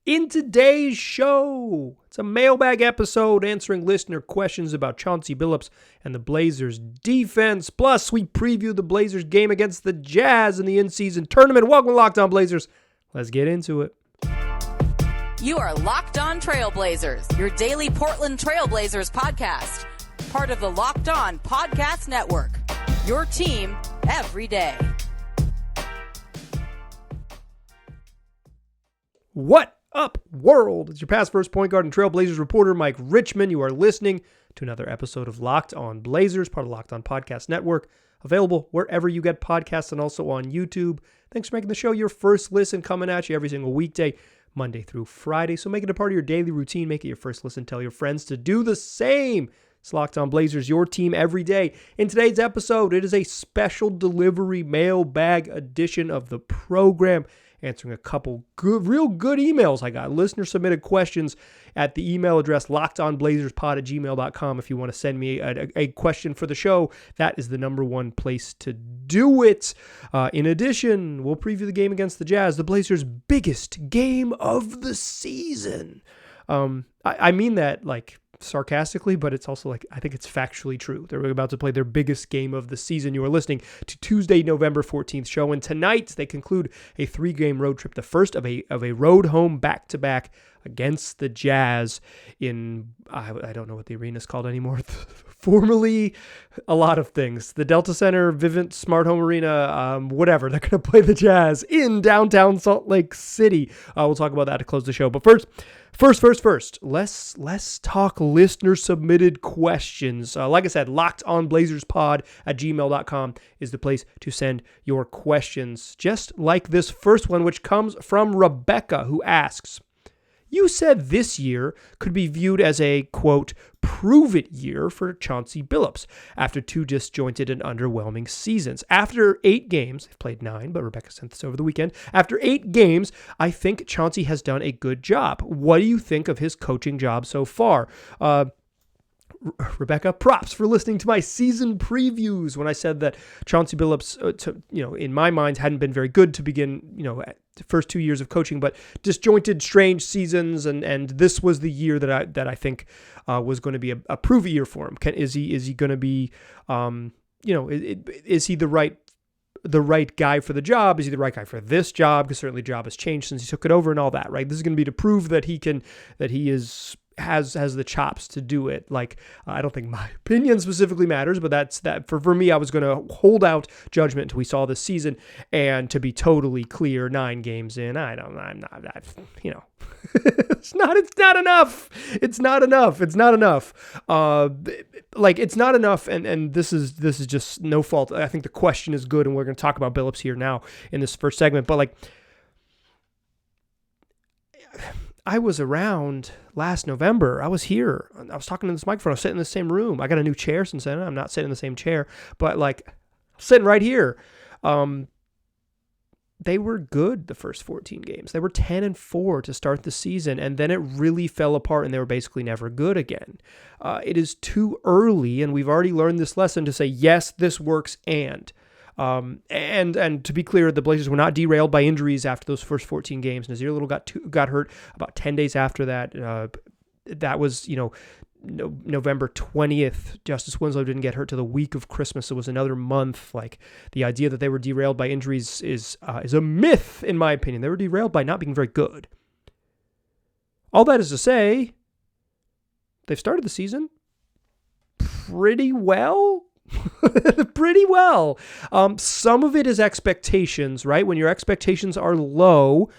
In today's show, it's a mailbag episode answering listener questions about Chauncey Billups and the Blazers defense. Plus, we preview the Blazers game against the Jazz in the in-season tournament. Welcome to Locked On Blazers. Let's get into it. You are Locked On Trailblazers, your daily Portland Trailblazers podcast. Part of the Locked On Podcast Network, your team every day. What up, world? It's your past first point guard and Trailblazers reporter, Mike Richmond. You are listening to another episode of Locked On Blazers, part of Locked On Podcast Network, available wherever you get podcasts and also on YouTube. Thanks for making the show your first listen, coming at you every single weekday, Monday through Friday. So make it a part of your daily routine. Make it your first listen. Tell your friends to do the same. It's Locked On Blazers, your team every day. In today's episode, it is a special delivery mailbag edition of the program, answering a couple real good emails I got. Listener submitted questions at the email address lockedonblazerspod@gmail.com. If you want to send me a question for the show, that is the number one place to do it. In addition, we'll preview the game against the Jazz, the Blazers' biggest game of the season. I mean that like sarcastically, but it's also like, I think it's factually true. They're about to play their biggest game of the season. You are listening to Tuesday, November 14th show, and tonight they conclude a 3-game road trip, the first of a road home back-to-back against the Jazz in, I don't know what the arena is called anymore, formerly a lot of things. The Delta Center, Vivint Smart Home Arena, whatever. They're going to play the Jazz in downtown Salt Lake City. We'll talk about that to close the show. But first, let's talk listener submitted questions. Like I said, lockedonblazerspod@gmail.com is the place to send your questions. Just like this first one, which comes from Rebecca, who asks, you said this year could be viewed as a, quote, prove-it year for Chauncey Billups after 2 disjointed and underwhelming seasons. After 8 games, they've played 9, but Rebecca sent this over the weekend. After 8 games, I think Chauncey has done a good job. What do you think of his coaching job so far? Rebecca, props for listening to my season previews when I said that Chauncey Billups, in my mind, hadn't been very good to begin, the first 2 years of coaching, but disjointed, strange seasons, and this was the year that I think was going to be a prove-it year for him. Is he going to be, is he the right guy for the job? Is he the right guy for this job? Because certainly the job has changed since he took it over and all that, right? This is going to be to prove that he has the chops to do it. Like, I don't think my opinion specifically matters, but that's that. For me, I was going to hold out judgment until we saw this season, and to be totally clear, 9 games in, it's not enough. It's not enough. It's not enough. And this is just no fault. I think the question is good, and we're going to talk about Billups here now in this first segment, but like, I was around last November. I was here. I was talking to this microphone. I was sitting in the same room. I got a new chair since then. I'm not sitting in the same chair, but like, I'm sitting right here. They were good the first 14 games. They were 10-4 to start the season, and then it really fell apart, and they were basically never good again. It is too early, and we've already learned this lesson to say, yes, this works, and to be clear, the Blazers were not derailed by injuries after those first 14 games. Nazir Little got hurt about 10 days after that. That was, November 20th. Justice Winslow didn't get hurt till the week of Christmas. It was another month. Like, the idea that they were derailed by injuries is a myth, in my opinion. They were derailed by not being very good. All that is to say, they've started the season pretty well. Pretty well. Some of it is expectations, right? When your expectations are low,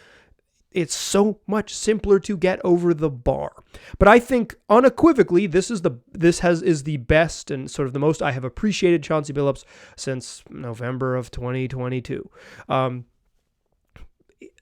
it's so much simpler to get over the bar. But I think unequivocally, this is the best and sort of the most I have appreciated Chauncey Billups since November of 2022.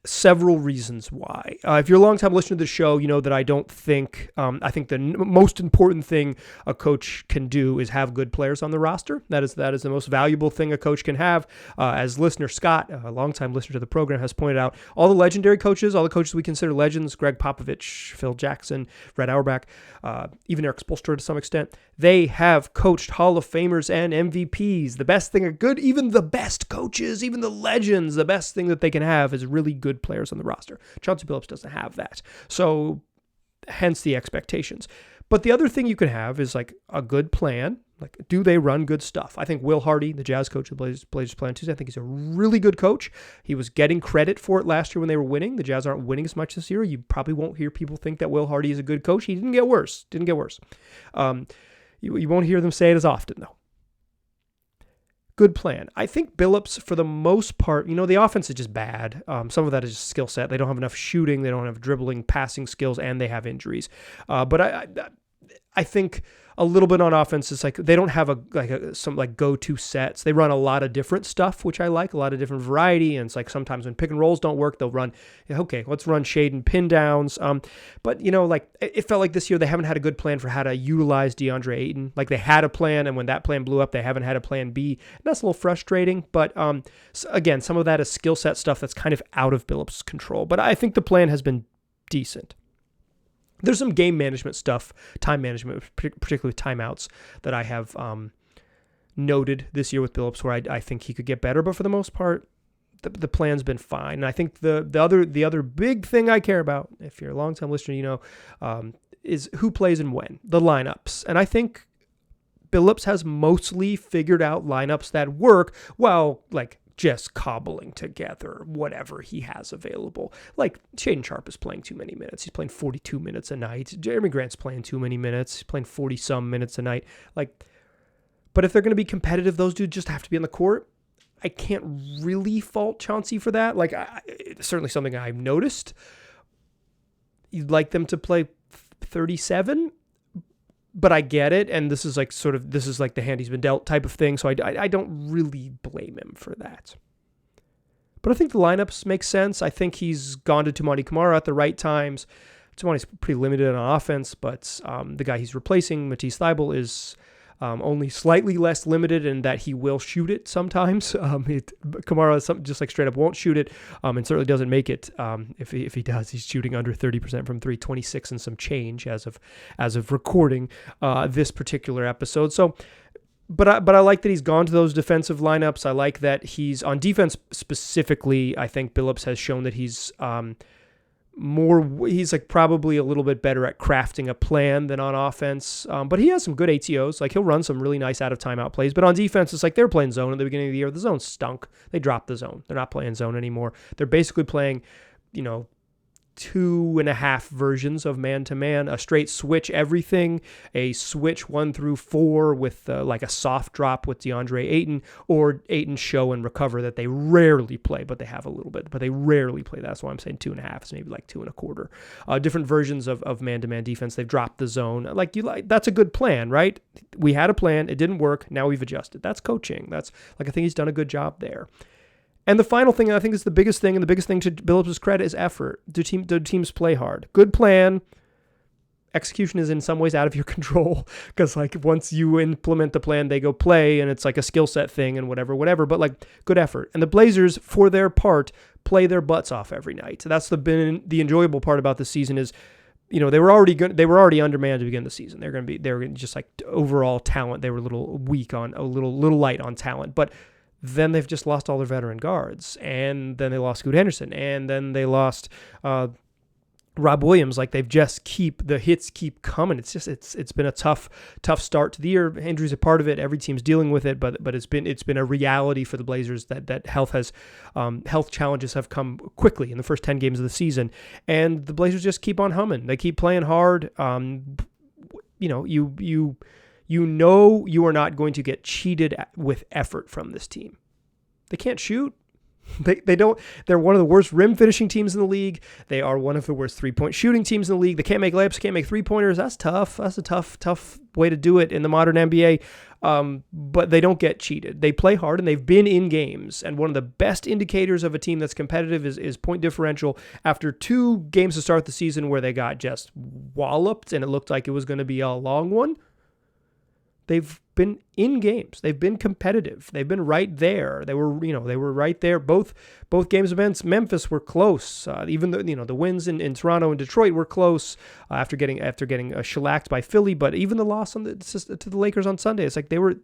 Several reasons why. If you're a long-time listener to the show, you know that I don't think, I think the most important thing a coach can do is have good players on the roster. That is the most valuable thing a coach can have. As listener Scott, a longtime listener to the program, has pointed out, all the legendary coaches, all the coaches we consider legends, Greg Popovich, Phil Jackson, Red Auerbach, even Eric Spoelstra to some extent, they have coached Hall of Famers and MVPs. The best thing even the best coaches, even the legends, the best thing that they can have is really good good players on the roster. Chauncey Billups doesn't have that. So hence the expectations. But the other thing you can have is like a good plan. Like, do they run good stuff? I think Will Hardy, the Jazz coach of the Blazers play on Tuesday, I think he's a really good coach. He was getting credit for it last year when they were winning. The Jazz aren't winning as much this year. You probably won't hear people think that Will Hardy is a good coach. He didn't get worse. You won't hear them say it as often, though. Good plan. I think Billups, for the most part, the offense is just bad. Some of that is just skill set. They don't have enough shooting. They don't have dribbling, passing skills, and they have injuries. But I think a little bit on offense is like they don't have some go-to sets. They run a lot of different stuff, which I like, a lot of different variety. And it's like sometimes when pick and rolls don't work, they'll run, okay, let's run shade and pin downs. But it felt like this year they haven't had a good plan for how to utilize DeAndre Ayton. Like they had a plan, and when that plan blew up, they haven't had a plan B. And that's a little frustrating. But again, some of that is skill set stuff that's kind of out of Billups' control. But I think the plan has been decent. There's some game management stuff, time management, particularly with timeouts, that I have noted this year with Billups, where I think he could get better. But for the most part, the plan's been fine. And I think the other big thing I care about, if you're a long-time listener, is who plays and when, the lineups. And I think Billups has mostly figured out lineups that work while just cobbling together whatever he has available. Like Shaedon Sharpe is playing too many minutes. He's playing 42 minutes a night. Jeremy Grant's playing too many minutes. He's playing 40-some minutes a night. But if they're going to be competitive, those dudes just have to be on the court. I can't really fault Chauncey for that. It's certainly something I've noticed. You'd like them to play 37, but I get it, and this is the hand he's been dealt type of thing, so I don't really blame him for that. But I think the lineups make sense. I think he's gone to Toumani Camara at the right times. Toumani's pretty limited on offense, but the guy he's replacing, Matisse Thybulle, is only slightly less limited in that he will shoot it sometimes. Camara just straight up won't shoot it, and certainly doesn't make it. If he does, he's shooting under 30% from 3, 26 and some change as of recording this particular episode. So, but I like that he's gone to those defensive lineups. I like that he's on defense specifically. I think Billups has shown that he's probably a little bit better at crafting a plan than on offense. But he has some good ATOs. He'll run some really nice out of timeout plays. But on defense, it's they were playing zone at the beginning of the year. The zone stunk. They dropped the zone. They're not playing zone anymore. They're basically playing, 2.5 versions of man-to-man, a straight switch everything, a switch 1 through 4 with a soft drop with DeAndre Ayton, or Ayton show and recover that they rarely play, but they have a little bit, but they rarely play. That's why I'm saying 2.5, so maybe 2.25. Different versions of man-to-man defense. They've dropped the zone. That's a good plan, right? We had a plan. It didn't work. Now we've adjusted. That's coaching. That's I think he's done a good job there. And the final thing, I think is the biggest thing, and the biggest thing to Billups' credit is effort. Do teams play hard? Good plan. Execution is in some ways out of your control because once you implement the plan, they go play, and it's a skill set thing and whatever. But good effort. And the Blazers, for their part, play their butts off every night. So that's been the enjoyable part about the season is, they were already undermanned to begin the season. They were just overall talent. They were a little weak on a little light on talent, but then they've just lost all their veteran guards, and then they lost Scoot Henderson, and then they lost Rob Williams. The hits keep coming. It's been a tough start to the year. Injuries are part of it. Every team's dealing with it, but it's been a reality for the Blazers that health challenges have come quickly in the first 10 games of the season, and the Blazers just keep on humming. They keep playing hard. You are not going to get cheated with effort from this team. They can't shoot. They don't. They're one of the worst rim finishing teams in the league. They are one of the worst 3-point shooting teams in the league. They can't make layups, can't make 3-pointers. That's tough. That's a tough way to do it in the modern NBA. But they don't get cheated. They play hard, and they've been in games. And one of the best indicators of a team that's competitive is point differential. After 2 games to start the season where they got just walloped, and it looked like it was going to be a long one, they've been in games. They've been competitive. They've been right there. They were right there. Both games against Memphis were close. Even the wins in Toronto and Detroit were close after getting shellacked by Philly. But even the loss to the Lakers on Sunday, it's they were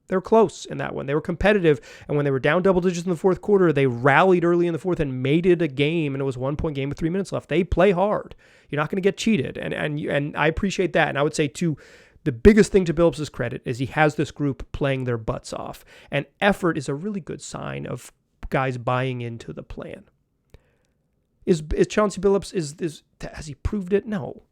They were close in that one. They were competitive, and when they were down double digits in the fourth quarter, they rallied early in the fourth and made it a game, and it was a 1-point game with 3 minutes left. They play hard. You're not going to get cheated, and I appreciate that. And I would say, too, the biggest thing to Billups' credit is he has this group playing their butts off, and effort is a really good sign of guys buying into the plan. Is Chauncey Billups, has he proved it? No.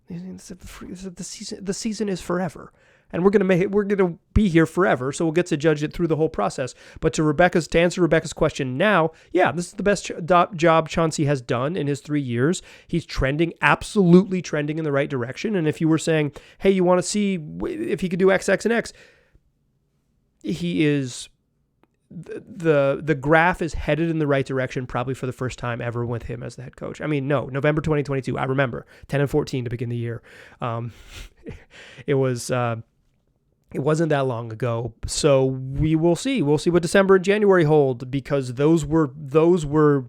The season is forever. And we're gonna be here forever, so we'll get to judge it through the whole process. But to answer Rebecca's question now, yeah, this is the best job Chauncey has done in his 3 years. He's absolutely trending in the right direction. And if you were saying, hey, you want to see if he could do X, X, and X, he is. The graph is headed in the right direction, probably for the first time ever with him as the head coach. I mean, no, November 2022. I remember 10-14 to begin the year. It wasn't that long ago, so we will see. We'll see what December and January hold, because those were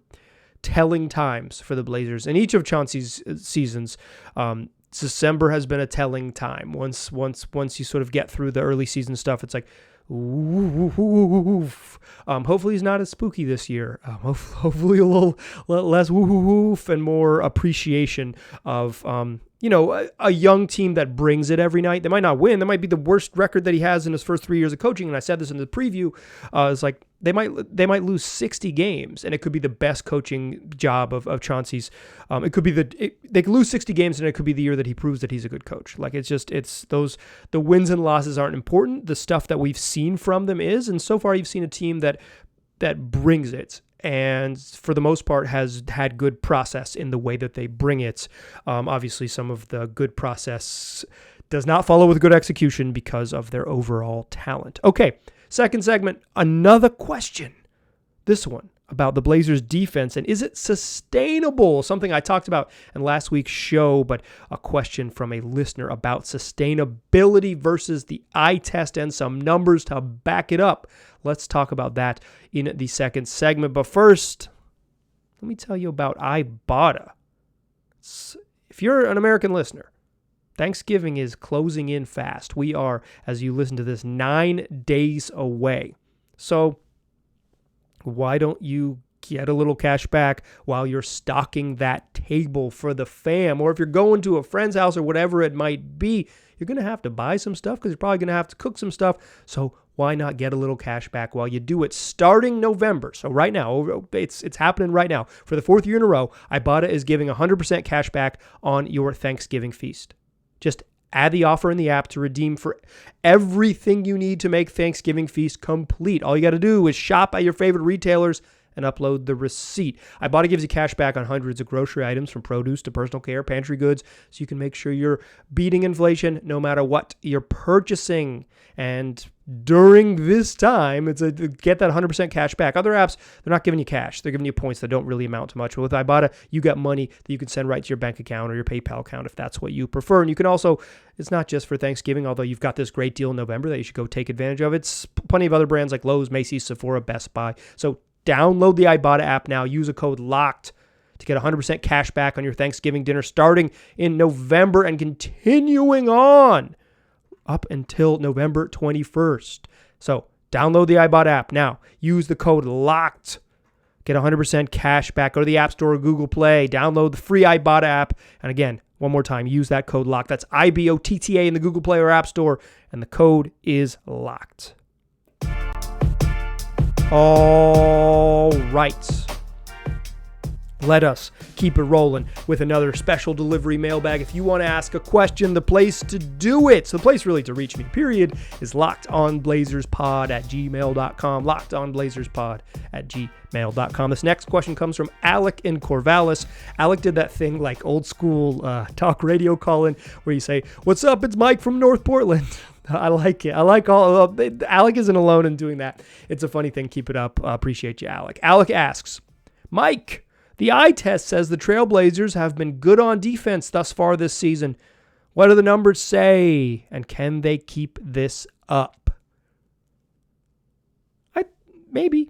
telling times for the Blazers. In each of Chauncey's seasons, December has been a telling time. Once you sort of get through the early season stuff, it's like, woof. Hopefully he's not as spooky this year. Hopefully a little less woof and more appreciation of a young team that brings it every night. They might not win. That might be the worst record that he has in his first 3 years of coaching. And I said this in the preview. It's like they might lose 60 games, and it could be the best coaching job of Chauncey's. It could be they could lose 60 games, and it could be the year that he proves that he's a good coach. Like the wins and losses aren't important. The stuff that we've seen from them is, and so far you've seen a team that brings it, and for the most part has had good process in the way that they bring it. Obviously, some of the good process does not follow with good execution because of their overall talent. Okay, second segment, another question. This one about the Blazers defense, and is it sustainable? Something I talked about in last week's show, but a question from a listener about sustainability versus the eye test and some numbers to back it up. Let's talk about that in the second segment. But first, let me tell you about Ibata. If you're an American listener, Thanksgiving is closing in fast. We are, as you listen to this, 9 days away. So why don't you get a little cash back while you're stocking that table for the fam? Or if you're going to a friend's house or whatever it might be, you're going to have to buy some stuff because you're probably going to have to cook some stuff. So why not get a little cash back while you do it starting November? So right now, it's happening right now. For the 4th year in a row, Ibata is giving 100% cash back on your Thanksgiving feast. Just add the offer in the app to redeem for everything you need to make Thanksgiving feast complete. All you got to do is shop at your favorite retailers and upload the receipt. Ibata gives you cash back on hundreds of grocery items, from produce to personal care, pantry goods, so you can make sure you're beating inflation no matter what you're purchasing. And during this time, it's get that 100% cash back. Other apps, they're not giving you cash. They're giving you points that don't really amount to much. But with Ibata, you got money that you can send right to your bank account or your PayPal account if that's what you prefer. And you can also, it's not just for Thanksgiving, although you've got this great deal in November that you should go take advantage of. It's plenty of other brands like Lowe's, Macy's, Sephora, Best Buy. So download the Ibata app now. Use a code LOCKED to get 100% cash back on your Thanksgiving dinner starting in November and continuing on up until November 21st. So download the Ibata app now. Use the code LOCKED. Get 100% cash back. Go to the App Store or Google Play. Download the free Ibata app. And again, one more time, use that code LOCKED. That's IBOTTA in the Google Play or App Store. And the code is LOCKED. All right. Let us keep it rolling with another special delivery mailbag. If you want to ask a question, the place to do it, so the place really to reach me, period, is lockedonblazerspod@gmail.com. Lockedonblazerspod@gmail.com. This next question comes from Alec in Corvallis. Alec did that thing like old school talk radio call-in where you say, "What's up? It's Mike from North Portland." I like it. I like all Alec isn't alone in doing that. It's a funny thing. Keep it up. Appreciate you, Alec. Alec asks, Mike, the eye test says the Trailblazers have been good on defense thus far this season. What do the numbers say? And can they keep this up? Maybe.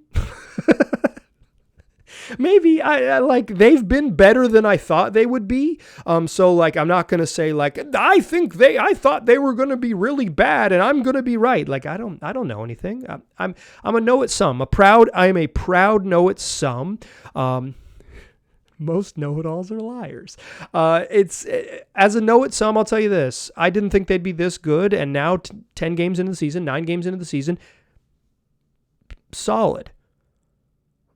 maybe I like they've been better than I thought they would be. So like I'm not gonna say like I thought they were gonna be really bad and I'm gonna be right. Like I don't know anything. I'm a know it some. I am a proud know it some. Most know-it-alls are liars. As a know-it-some, I'll tell you this. I didn't think they'd be this good, and now 10 games into the season, 9 games into the season, solid.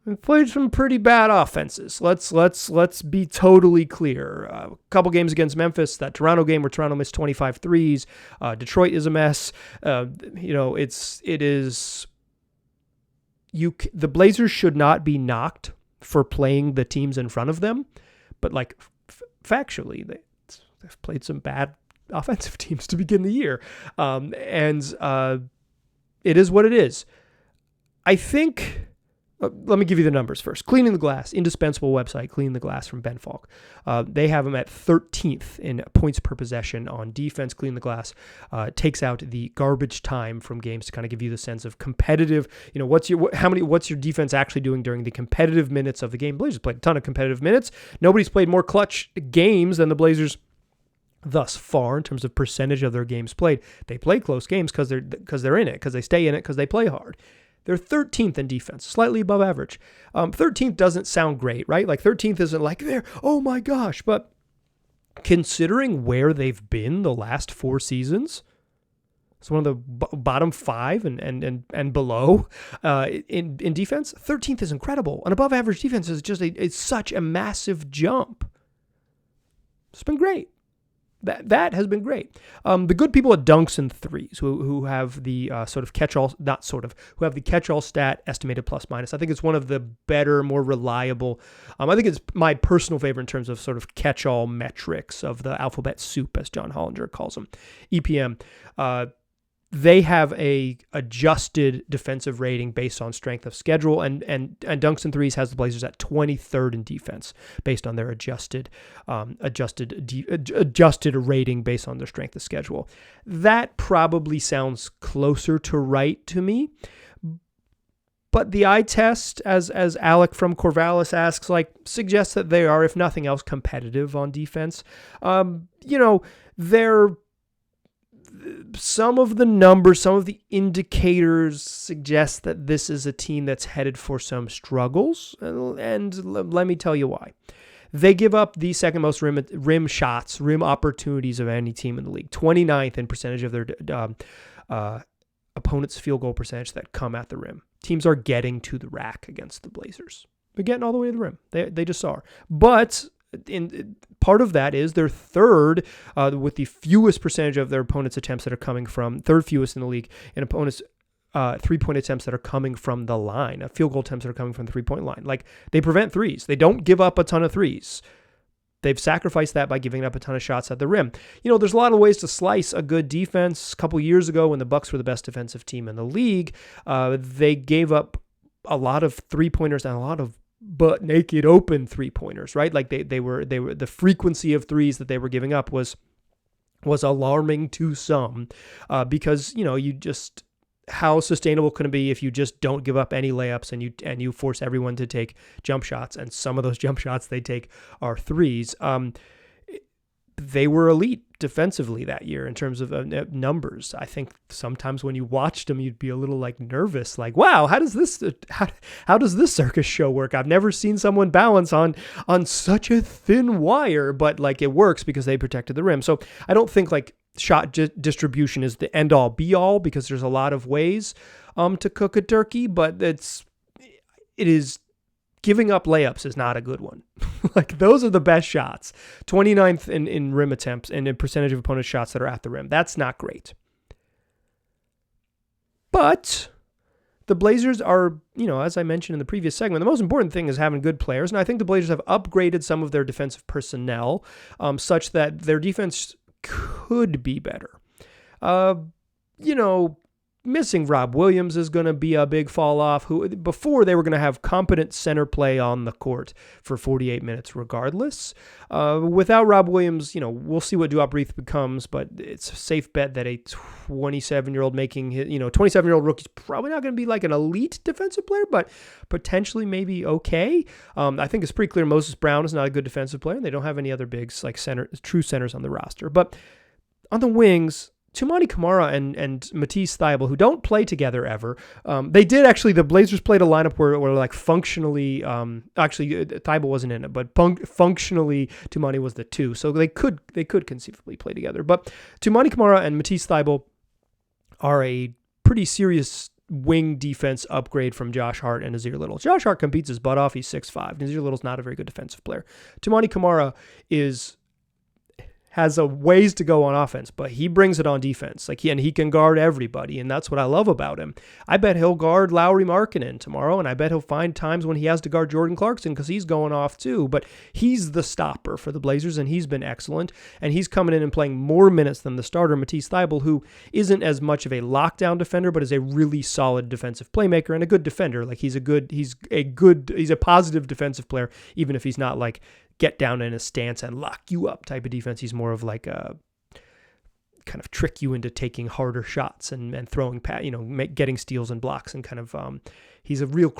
We've played some pretty bad offenses. Let's be totally clear. A couple games against Memphis, that Toronto game where Toronto missed 25 threes. Detroit is a mess. The Blazers should not be knocked for playing the teams in front of them, but like factually, they've played some bad offensive teams to begin the year, and it is what it is. I think. Let me give you the numbers first. Cleaning the Glass, indispensable website, Cleaning the Glass from Ben Falk. They have them at 13th in points per possession on defense. Cleaning the Glass takes out the garbage time from games to kind of give you the sense of competitive. What's your defense actually doing during the competitive minutes of the game? Blazers played a ton of competitive minutes. Nobody's played more clutch games than the Blazers thus far in terms of percentage of their games played. They play close games because they're in it, because they stay in it, because they play hard. They're 13th in defense, slightly above average. 13th doesn't sound great, right? Like 13th isn't like they're, oh my gosh. But considering where they've been the last 4 seasons, it's one of the bottom 5 and below in defense. 13th is incredible. An above average defense is just it's such a massive jump. It's been great. That has been great. The good people at Dunks and Threes, who have the who have the catch-all stat estimated plus minus. I think it's one of the better, more reliable. I think it's my personal favorite in terms of sort of catch-all metrics of the alphabet soup, as John Hollinger calls them, EPM. They have a adjusted defensive rating based on strength of schedule, and Dunks and Threes has the Blazers at 23rd in defense based on their adjusted rating based on their strength of schedule. That probably sounds closer to right to me. But the eye test, as Alec from Corvallis asks, suggests that they are, if nothing else, competitive on defense. They're some of the numbers, some of the indicators suggest that this is a team that's headed for some struggles, and let me tell you why. They give up the second most rim shots, rim opportunities of any team in the league, 29th in percentage of their opponent's field goal percentage that come at the rim. Teams are getting to the rack against the Blazers. They're getting all the way to the rim. They just are. But part of that is they're third with the fewest percentage of their opponents' attempts that are coming from, third fewest in the league, in opponents' 3-point attempts that are coming from the line, field goal attempts that are coming from the 3-point line. Like, they prevent threes. They don't give up a ton of threes. They've sacrificed that by giving up a ton of shots at the rim. There's a lot of ways to slice a good defense. A couple years ago, when the Bucks were the best defensive team in the league, they gave up a lot of 3-pointers and a lot of butt naked open 3-pointers, right? Like they were the frequency of threes that they were giving up was alarming to some, because you just, how sustainable can it be if you just don't give up any layups and you force everyone to take jump shots, and some of those jump shots they take are threes. They were elite defensively that year in terms of numbers. I think sometimes when you watched them, you'd be a little nervous, wow, how does this circus show work? I've never seen someone balance on such a thin wire, but it works because they protected the rim. So I don't think shot distribution is the end all be all, because there's a lot of ways to cook a turkey, but it is. Giving up layups is not a good one. Those are the best shots. 29th in rim attempts and in percentage of opponent shots that are at the rim. That's not great. But the Blazers are, as I mentioned in the previous segment, the most important thing is having good players. And I think the Blazers have upgraded some of their defensive personnel such that their defense could be better. missing Rob Williams is going to be a big fall off. Who before they were going to have competent center play on the court for 48 minutes regardless. Without Rob Williams, we'll see what Duop Reith becomes, but it's a safe bet that a 27-year-old 27-year-old rookie's probably not going to be like an elite defensive player, but potentially maybe okay. I think it's pretty clear Moses Brown is not a good defensive player, and they don't have any other bigs like true centers on the roster. But on the wings, Toumani Camara and Matisse Thybulle, who don't play together ever, they did actually. The Blazers played a lineup where like functionally, actually Thybulle wasn't in it, but functionally Toumani was the 2, so they could conceivably play together. But Toumani Camara and Matisse Thybulle are a pretty serious wing defense upgrade from Josh Hart and Nazir Little. Josh Hart competes his butt off. He's 6'5". Nazir Little's not a very good defensive player. Toumani Camara has a ways to go on offense, but he brings it on defense. And he can guard everybody, and that's what I love about him. I bet he'll guard Lauri Markkanen tomorrow, and I bet he'll find times when he has to guard Jordan Clarkson because he's going off too. But he's the stopper for the Blazers, and he's been excellent. And he's coming in and playing more minutes than the starter, Matisse Thybulle, who isn't as much of a lockdown defender, but is a really solid defensive playmaker and a good defender. He's a positive defensive player, even if he's not like get down in a stance and lock you up type of defense. He's more of like a kind of trick you into taking harder shots and throwing, getting steals and blocks, and kind of he has a real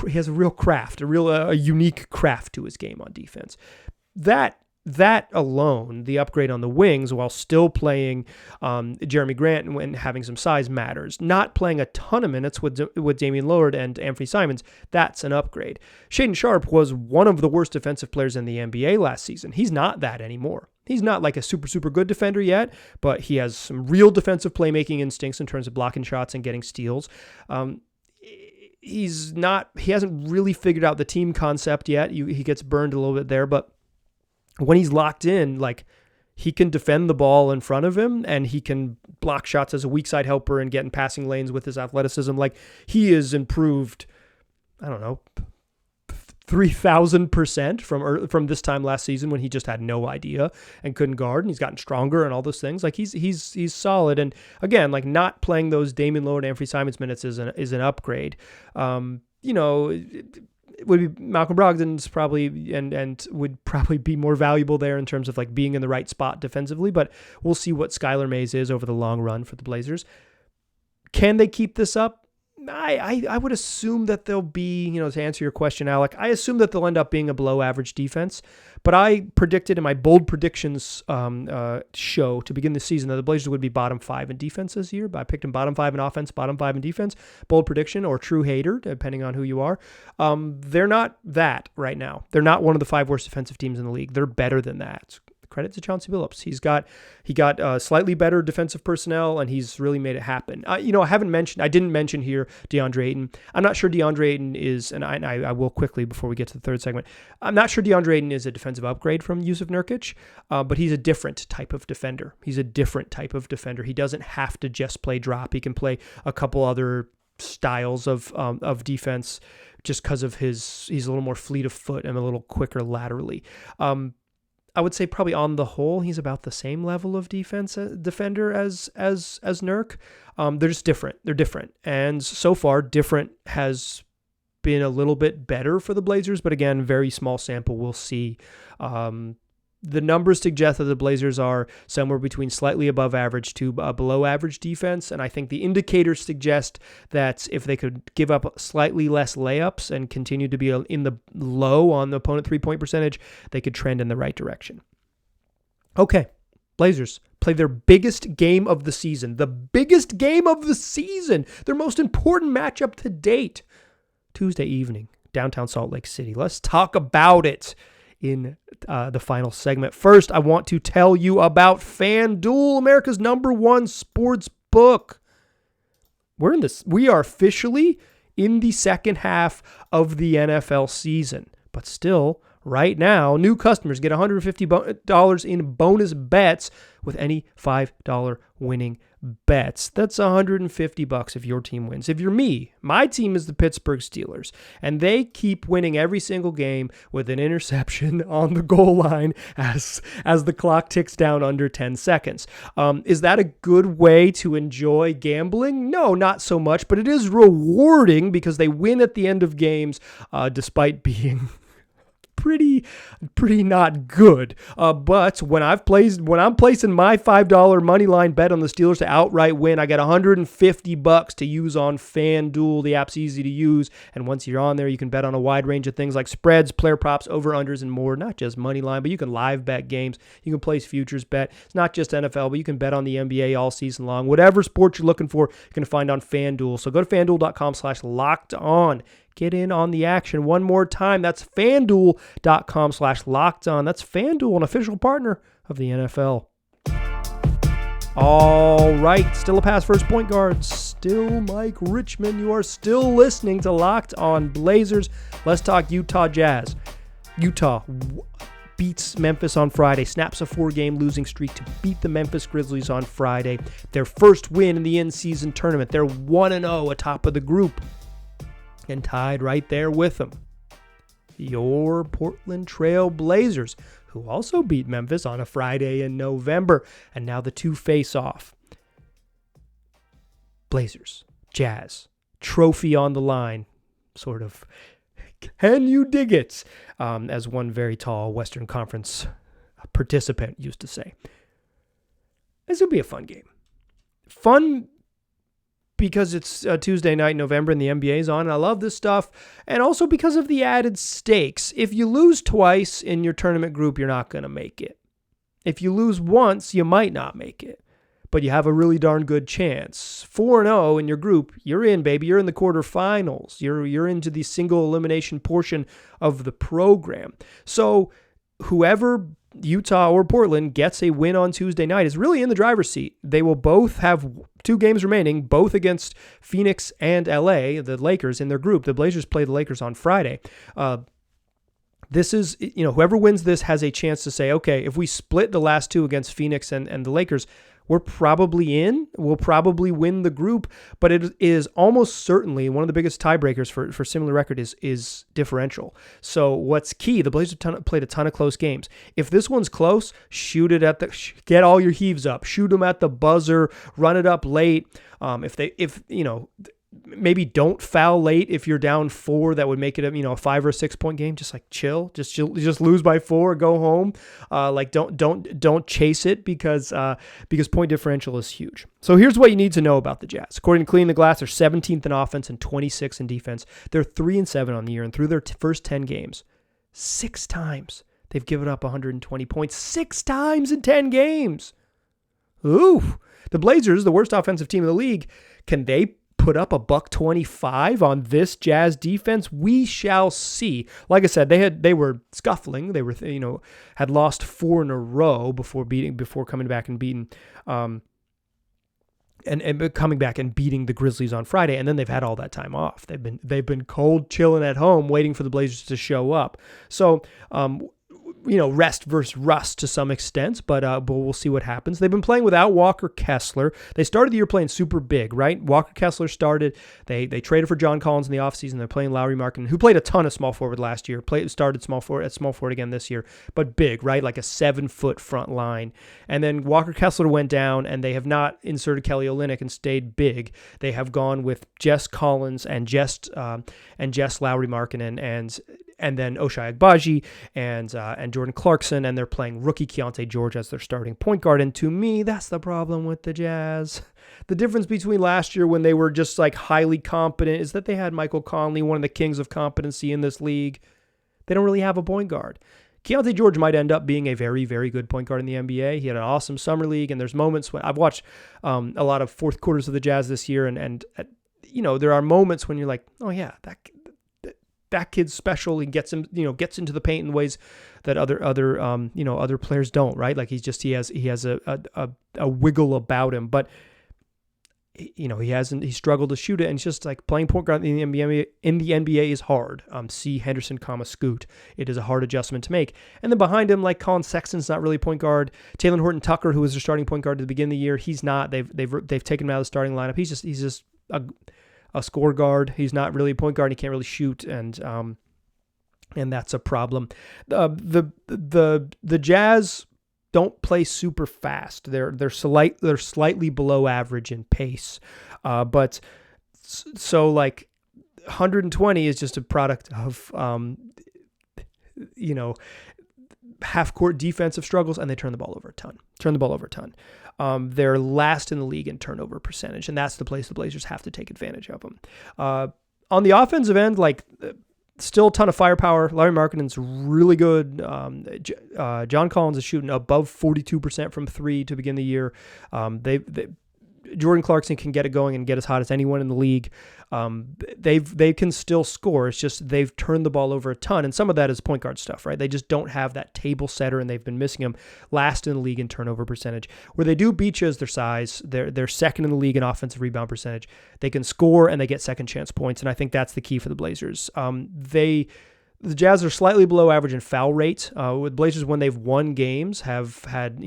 craft, a unique craft to his game on defense. That alone, the upgrade on the wings while still playing Jeremy Grant and having some size matters. Not playing a ton of minutes with Damian Lillard and Anthony Simons, that's an upgrade. Shaedon Sharpe was one of the worst defensive players in the NBA last season. He's not that anymore. He's not like a super, super good defender yet, but he has some real defensive playmaking instincts in terms of blocking shots and getting steals. He hasn't really figured out the team concept yet. He gets burned a little bit there, but when he's locked in, he can defend the ball in front of him, and he can block shots as a weak side helper and get in passing lanes with his athleticism. He is improved, 3,000% from this time last season when he just had no idea and couldn't guard, and he's gotten stronger and all those things. He's solid. And again, not playing those Damian Lillard and Anthony Simons minutes is an upgrade. It would be Malcolm Brogdon's probably and would probably be more valuable there in terms of being in the right spot defensively, but we'll see what Skylar Mays is over the long run for the Blazers. Can they keep this up? I would assume that they'll be, to answer your question, Alec, I assume that they'll end up being a below average defense, but I predicted in my bold predictions show to begin the season that the Blazers would be bottom 5 in defense this year. But I picked them bottom 5 in offense, bottom 5 in defense. Bold prediction or true hater, depending on who you are. They're not that right now. They're not one of the 5 worst defensive teams in the league. They're better than that. Credit to Chauncey Billups. He got slightly better defensive personnel, and he's really made it happen. I didn't mention here DeAndre Ayton. I'm not sure DeAndre Ayton is, and I will quickly before we get to the third segment. I'm not sure DeAndre Ayton is a defensive upgrade from Yusuf Nurkic, but he's a different type of defender. He doesn't have to just play drop. He can play a couple other styles of defense just because of he's a little more fleet of foot and a little quicker laterally. I would say probably on the whole, he's about the same level of defender as Nurk. They're just different. They're different. And so far, different has been a little bit better for the Blazers, but again, very small sample. We'll see. The numbers suggest that the Blazers are somewhere between slightly above average to below average defense, and I think the indicators suggest that if they could give up slightly less layups and continue to be in the low on the opponent three-point percentage, they could trend in the right direction. Okay, Blazers play their biggest game of the season. The biggest game of the season. Their most important matchup to date. Tuesday evening, downtown Salt Lake City. Let's talk about it in the final segment. First, I want to tell you about FanDuel, America's #1 sports book. We are officially in the second half of the NFL season, but still, right now, new customers get $150 in bonus bets with any $5 winning bets, that's $150 if your team wins. If you're me, my team is the Pittsburgh Steelers, and they keep winning every single game with an interception on the goal line as the clock ticks down under 10 seconds. Is that a good way to enjoy gambling? No, not so much, but it is rewarding because they win at the end of games despite being pretty not good. But when I'm placing my $5 money line bet on the Steelers to outright win, I get $150 to use on FanDuel. The app's easy to use, and once you're on there, you can bet on a wide range of things like spreads, player props, over-unders, and more. Not just money line, but you can live bet games. You can place futures bet. It's not just NFL, but you can bet on the NBA all season long. Whatever sport you're looking for, you're going to find on FanDuel. So go to FanDuel.com/LockedOn. Get in on the action one more time. That's FanDuel.com/LockedOn. That's FanDuel, an official partner of the NFL. All right, still a pass first point guard. Still Mike Richman. You are still listening to Locked On Blazers. Let's talk Utah Jazz. Utah beats Memphis on Friday, snaps a 4-game losing streak to beat the Memphis Grizzlies on Friday. Their first win in the in-season tournament. They're 1-0 atop of the group, and tied right there with them, your Portland Trail Blazers, who also beat Memphis on a Friday in November. And now the two face off. Blazers, Jazz, trophy on the line, sort of. Can you dig it? As one very tall Western Conference participant used to say. This will be a fun game. Fun because it's a Tuesday night in November and the NBA's on, and I love this stuff, and also because of the added stakes. If you lose twice in your tournament group, you're not going to make it. If you lose once, you might not make it, but you have a really darn good chance. 4-0 in your group, you're in, baby. You're in the quarterfinals. You're into the single elimination portion of the program. So whoever, Utah or Portland, gets a win on Tuesday night is really in the driver's seat. They will both have 2 games remaining, both against Phoenix and LA, the Lakers in their group. The Blazers play the Lakers on Friday. This is, whoever wins this has a chance to say, okay, if we split the last 2 against Phoenix and the Lakers, we're probably in. We'll probably win the group, but it is almost certainly one of the biggest tiebreakers for similar record is differential. So what's key? The Blazers played a ton of close games. If this one's close, shoot it get all your heaves up, shoot them at the buzzer, run it up late. Maybe don't foul late if you're down 4. That would make it a 5 or 6 point game. Just like chill, just lose by 4, go home. Don't chase it because point differential is huge. So here's what you need to know about the Jazz. According to Clean the Glass, they're 17th in offense and 26th in defense. They're 3-7 on the year, and through their first 10 games, 6 times they've given up 120 points. 6 times in 10 games. Ooh, the Blazers, the worst offensive team in the league, can they put up a $125 on this Jazz defense? We shall see. Like I said, they were scuffling. They were had lost 4 in a row before coming back and beating and coming back and beating the Grizzlies on Friday, and then they've had all that time off. They've been cold chilling at home, waiting for the Blazers to show up. So rest versus rust to some extent, but we'll see what happens. They've been playing without Walker Kessler. They started the year playing super big, right? Walker Kessler started. They traded for John Collins in the offseason. They're playing Lauri Markkanen, who played a ton of small forward last year. Started small forward again this year, but big, right? Like a 7-foot front line. And then Walker Kessler went down, and they have not inserted Kelly Olynyk and stayed big. They have gone with Jess Collins and Jess Lauri Markkanen and then Ochai Agbaji and Jordan Clarkson, and they're playing rookie Keontae George as their starting point guard. And to me, that's the problem with the Jazz. The difference between last year when they were just like highly competent is that they had Michael Conley, one of the kings of competency in this league. They don't really have a point guard. Keontae George might end up being a very, very good point guard in the NBA. He had an awesome summer league, and there's moments when I've watched a lot of fourth quarters of the Jazz this year, and there are moments when you're like, oh yeah, that kid's special. He gets into the paint in ways that other players don't, right? Like he has a wiggle about him. But he struggled to shoot it, and it's just like playing point guard in the NBA is hard. See Henderson, Scoot. It is a hard adjustment to make. And then behind him, like Colin Sexton's not really a point guard. Taylor Horton-Tucker, who was their starting point guard at the beginning of the year, he's not. They've taken him out of the starting lineup. He's just a score guard. He's not really a point guard. He can't really shoot, and that's a problem. The Jazz don't play super fast. They're slightly below average in pace, but so like 120 is just a product of half court defensive struggles, and they turn the ball over a ton. They're last in the league in turnover percentage, and that's the place the Blazers have to take advantage of them. On the offensive end, like, still a ton of firepower. Larry Markkanen's really good. John Collins is shooting above 42% from three to begin the year. Jordan Clarkson can get it going and get as hot as anyone in the league. They can still score. It's just they've turned the ball over a ton, and some of that is point guard stuff, right? They just don't have that table setter, and they've been missing him. Last in the league in turnover percentage. Where they do beat you is their size. They're second in the league in offensive rebound percentage. They can score, and they get second chance points, and I think that's the key for the Blazers. The Jazz are slightly below average in foul rate. With Blazers, when they've won games, have had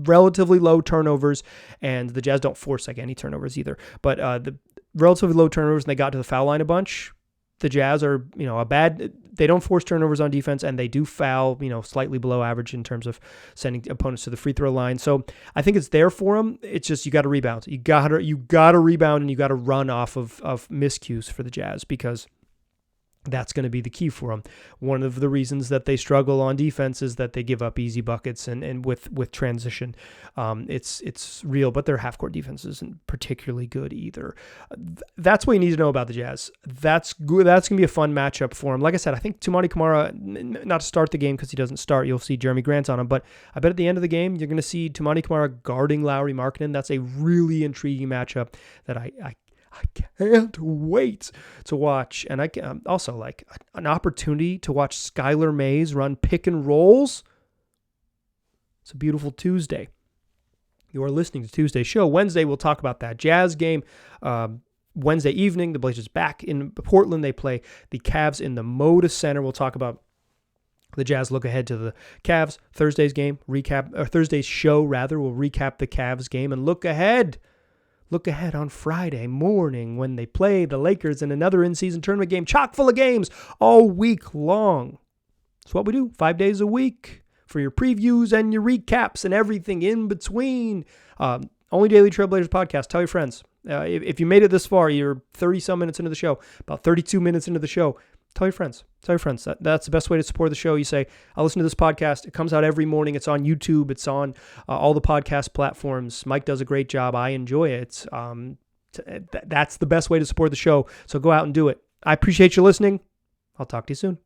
relatively low turnovers, and the Jazz don't force like any turnovers either. But the relatively low turnovers, and they got to the foul line a bunch. The Jazz are they don't force turnovers on defense, and they do foul slightly below average in terms of sending opponents to the free throw line. So I think it's there for them. It's just you got to rebound. You got to rebound, and you got to run off of miscues for the Jazz, because that's going to be the key for them. One of the reasons that they struggle on defense is that they give up easy buckets, and with transition, it's real. But their half court defense isn't particularly good either. That's what you need to know about the Jazz. That's good. That's going to be a fun matchup for them. Like I said, I think Toumani Camara, not to start the game because he doesn't start. You'll see Jeremy Grant on him, but I bet at the end of the game you're going to see Toumani Camara guarding Lauri Markkanen. That's a really intriguing matchup that I can't wait to watch. And I can also like an opportunity to watch Skylar Mays run pick and rolls. It's a beautiful Tuesday. You are listening to Tuesday's show. Wednesday, we'll talk about that Jazz game. Wednesday evening, the Blazers back in Portland. They play the Cavs in the Moda Center. We'll talk about the Jazz look ahead to the Cavs. Thursday's show, we'll recap the Cavs game and look ahead on Friday morning when they play the Lakers in another in-season tournament game, chock full of games all week long. That's what we do 5 days a week for your previews and your recaps and everything in between. Only Daily Trailblazers podcast. Tell your friends. If you made it this far, you're 30-some minutes into the show, about 32 minutes into the show. Tell your friends. That's the best way to support the show. You say, I listen to this podcast. It comes out every morning. It's on YouTube. It's on all the podcast platforms. Mike does a great job. I enjoy it. That's the best way to support the show. So go out and do it. I appreciate you listening. I'll talk to you soon.